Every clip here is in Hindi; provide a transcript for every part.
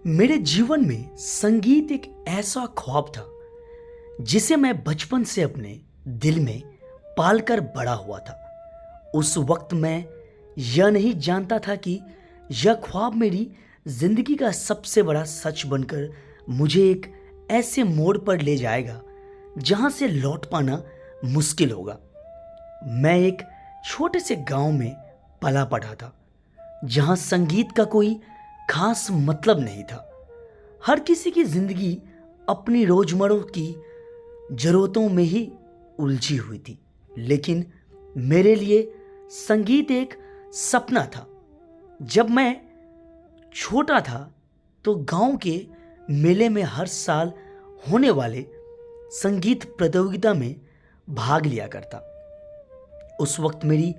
मेरे जीवन में संगीत एक ऐसा ख्वाब था जिसे मैं बचपन से अपने दिल में पालकर बड़ा हुआ था। उस वक्त मैं यह नहीं जानता था कि यह ख्वाब मेरी जिंदगी का सबसे बड़ा सच बनकर मुझे एक ऐसे मोड़ पर ले जाएगा जहां से लौट पाना मुश्किल होगा। मैं एक छोटे से गांव में पला पड़ा था जहां संगीत का कोई खास मतलब नहीं था। हर किसी की जिंदगी अपनी रोजमर्रा की जरूरतों में ही उलझी हुई थी, लेकिन मेरे लिए संगीत एक सपना था। जब मैं छोटा था तो गांव के मेले में हर साल होने वाले संगीत प्रतियोगिता में भाग लिया करता। उस वक्त मेरी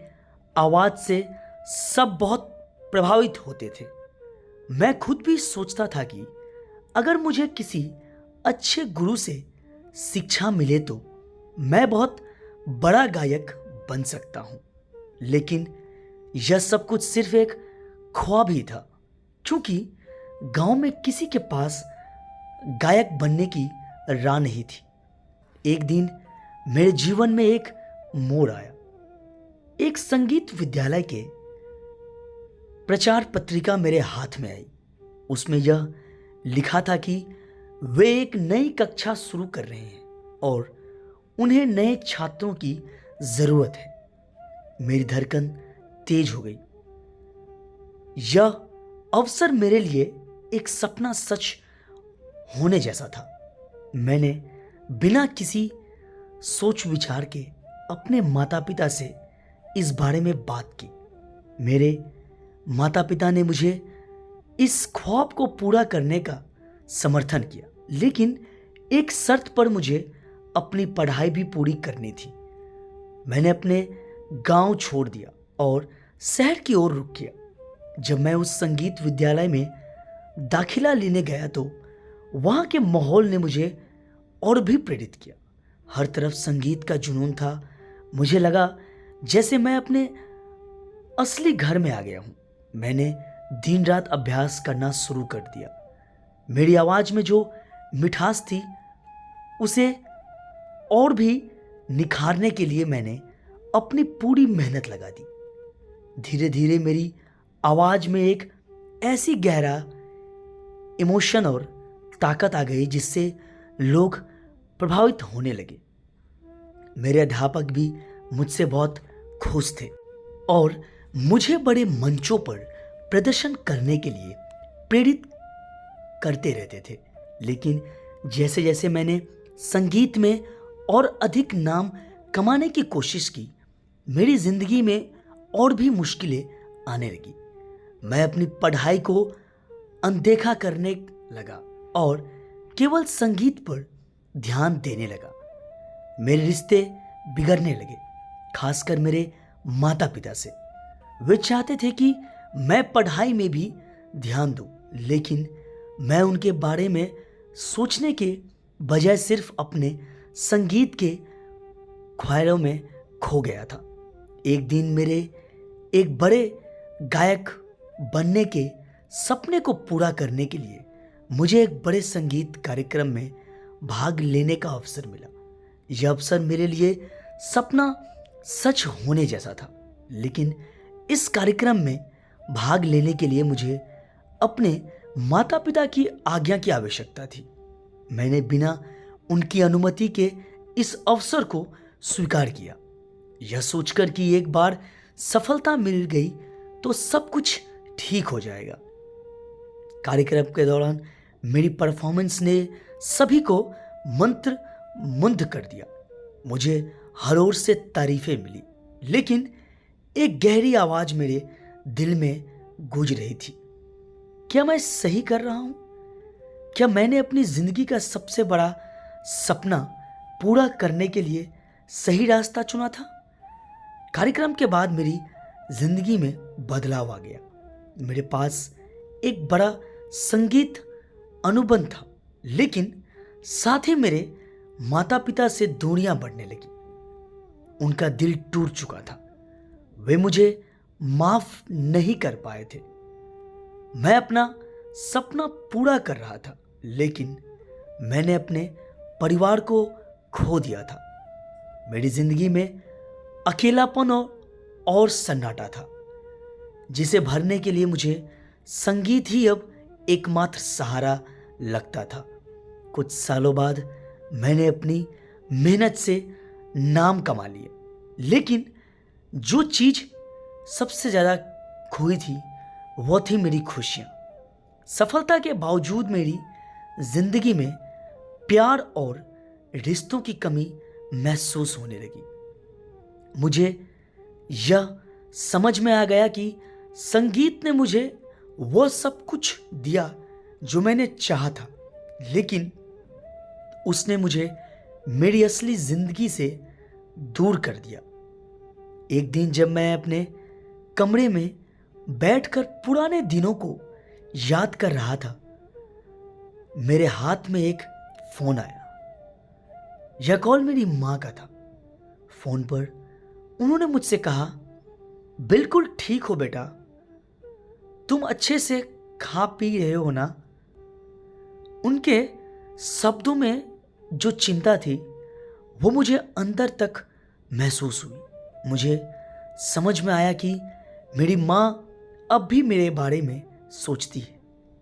आवाज से सब बहुत प्रभावित होते थे। मैं खुद भी सोचता था कि अगर मुझे किसी अच्छे गुरु से शिक्षा मिले तो मैं बहुत बड़ा गायक बन सकता हूं। लेकिन यह सब कुछ सिर्फ एक ख्वाब ही था, क्योंकि गांव में किसी के पास गायक बनने की राह नहीं थी। एक दिन मेरे जीवन में एक मोड़ आया। एक संगीत विद्यालय के प्रचार पत्रिका मेरे हाथ में आई। उसमें यह लिखा था कि वे एक नई कक्षा शुरू कर रहे हैं और उन्हें नए छात्रों की जरूरत है। मेरी धड़कन तेज हो गई। यह अवसर मेरे लिए एक सपना सच होने जैसा था। मैंने बिना किसी सोच विचार के अपने माता पिता से इस बारे में बात की। मेरे माता पिता ने मुझे इस ख्वाब को पूरा करने का समर्थन किया, लेकिन एक शर्त पर मुझे अपनी पढ़ाई भी पूरी करनी थी। मैंने अपने गांव छोड़ दिया और शहर की ओर रुख किया। जब मैं उस संगीत विद्यालय में दाखिला लेने गया तो वहां के माहौल ने मुझे और भी प्रेरित किया। हर तरफ संगीत का जुनून था। मुझे लगा जैसे मैं अपने असली घर में आ गया हूं। मैंने दिन रात अभ्यास करना शुरू कर दिया। मेरी आवाज में जो मिठास थी उसे और भी निखारने के लिए मैंने अपनी पूरी मेहनत लगा दी। धीरे धीरे मेरी आवाज में एक ऐसी गहरा इमोशन और ताकत आ गई जिससे लोग प्रभावित होने लगे। मेरे अध्यापक भी मुझसे बहुत खुश थे और मुझे बड़े मंचों पर प्रदर्शन करने के लिए प्रेरित करते रहते थे। लेकिन जैसे जैसे मैंने संगीत में और अधिक नाम कमाने की कोशिश की, मेरी जिंदगी में और भी मुश्किलें आने लगी। मैं अपनी पढ़ाई को अनदेखा करने लगा और केवल संगीत पर ध्यान देने लगा। मेरे रिश्ते बिगड़ने लगे, खासकर मेरे माता पिता से। वे चाहते थे कि मैं पढ़ाई में भी ध्यान दूं, लेकिन मैं उनके बारे में सोचने के बजाय सिर्फ अपने संगीत के ख्वाहिशों में खो गया था। एक दिन मेरे एक बड़े गायक बनने के सपने को पूरा करने के लिए मुझे एक बड़े संगीत कार्यक्रम में भाग लेने का अवसर मिला। यह अवसर मेरे लिए सपना सच होने जैसा था, लेकिन इस कार्यक्रम में भाग लेने के लिए मुझे अपने माता पिता की आज्ञा की आवश्यकता थी। मैंने बिना उनकी अनुमति के इस अवसर को स्वीकार किया, यह सोचकर कि एक बार सफलता मिल गई तो सब कुछ ठीक हो जाएगा। कार्यक्रम के दौरान मेरी परफॉर्मेंस ने सभी को मंत्र मुग्ध कर दिया। मुझे हर ओर से तारीफें मिली, लेकिन एक गहरी आवाज मेरे दिल में गूंज रही थी। क्या मैं सही कर रहा हूं? क्या मैंने अपनी जिंदगी का सबसे बड़ा सपना पूरा करने के लिए सही रास्ता चुना था? कार्यक्रम के बाद मेरी जिंदगी में बदलाव आ गया। मेरे पास एक बड़ा संगीत अनुबंध था, लेकिन साथ ही मेरे माता पिता से दूरियां बढ़ने लगी। उनका दिल टूट चुका था। वे मुझे माफ नहीं कर पाए थे। मैं अपना सपना पूरा कर रहा था, लेकिन मैंने अपने परिवार को खो दिया था। मेरी जिंदगी में अकेलापन और सन्नाटा था, जिसे भरने के लिए मुझे संगीत ही अब एकमात्र सहारा लगता था। कुछ सालों बाद मैंने अपनी मेहनत से नाम कमा लिया, लेकिन जो चीज सबसे ज्यादा खोई थी वो थी मेरी खुशियां। सफलता के बावजूद मेरी जिंदगी में प्यार और रिश्तों की कमी महसूस होने लगी। मुझे यह समझ में आ गया कि संगीत ने मुझे वह सब कुछ दिया जो मैंने चाहा था, लेकिन उसने मुझे मेरी असली जिंदगी से दूर कर दिया। एक दिन जब मैं अपने कमरे में बैठकर पुराने दिनों को याद कर रहा था, मेरे हाथ में एक फोन आया। यह कॉल मेरी मां का था। फोन पर उन्होंने मुझसे कहा, बिल्कुल ठीक हो बेटा, तुम अच्छे से खा पी रहे हो ना। उनके शब्दों में जो चिंता थी वो मुझे अंदर तक महसूस हुई। मुझे समझ में आया कि मेरी मां अब भी मेरे बारे में सोचती है,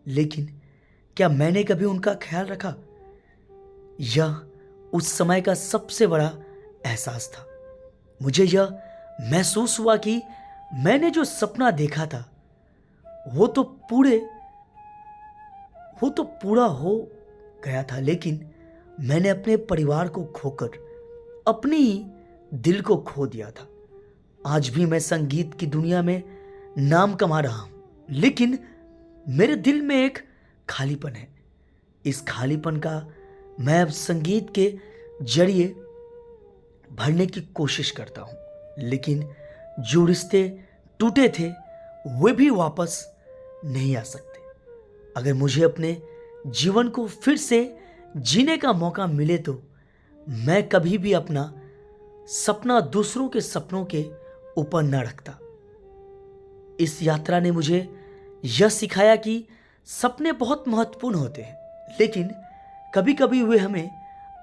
लेकिन क्या मैंने कभी उनका ख्याल रखा? यह उस समय का सबसे बड़ा एहसास था। मुझे यह महसूस हुआ कि मैंने जो सपना देखा था वो तो पूरा हो गया था, लेकिन मैंने अपने परिवार को खोकर अपनी ही दिल को खो दिया था। आज भी मैं संगीत की दुनिया में नाम कमा रहा हूं, लेकिन मेरे दिल में एक खालीपन है। इस खालीपन का मैं अब संगीत के जरिए भरने की कोशिश करता हूं, लेकिन जो रिश्ते टूटे थे वे भी वापस नहीं आ सकते। अगर मुझे अपने जीवन को फिर से जीने का मौका मिले तो मैं कभी भी अपना सपना दूसरों के सपनों के ऊपर न रखता। इस यात्रा ने मुझे यह सिखाया कि सपने बहुत महत्वपूर्ण होते हैं, लेकिन कभी कभी वे हमें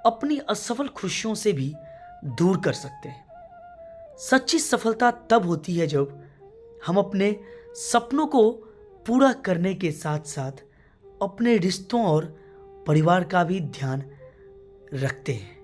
अपनी असफल खुशियों से भी दूर कर सकते हैं। सच्ची सफलता तब होती है जब हम अपने सपनों को पूरा करने के साथ साथ अपने रिश्तों और परिवार का भी ध्यान रखते हैं।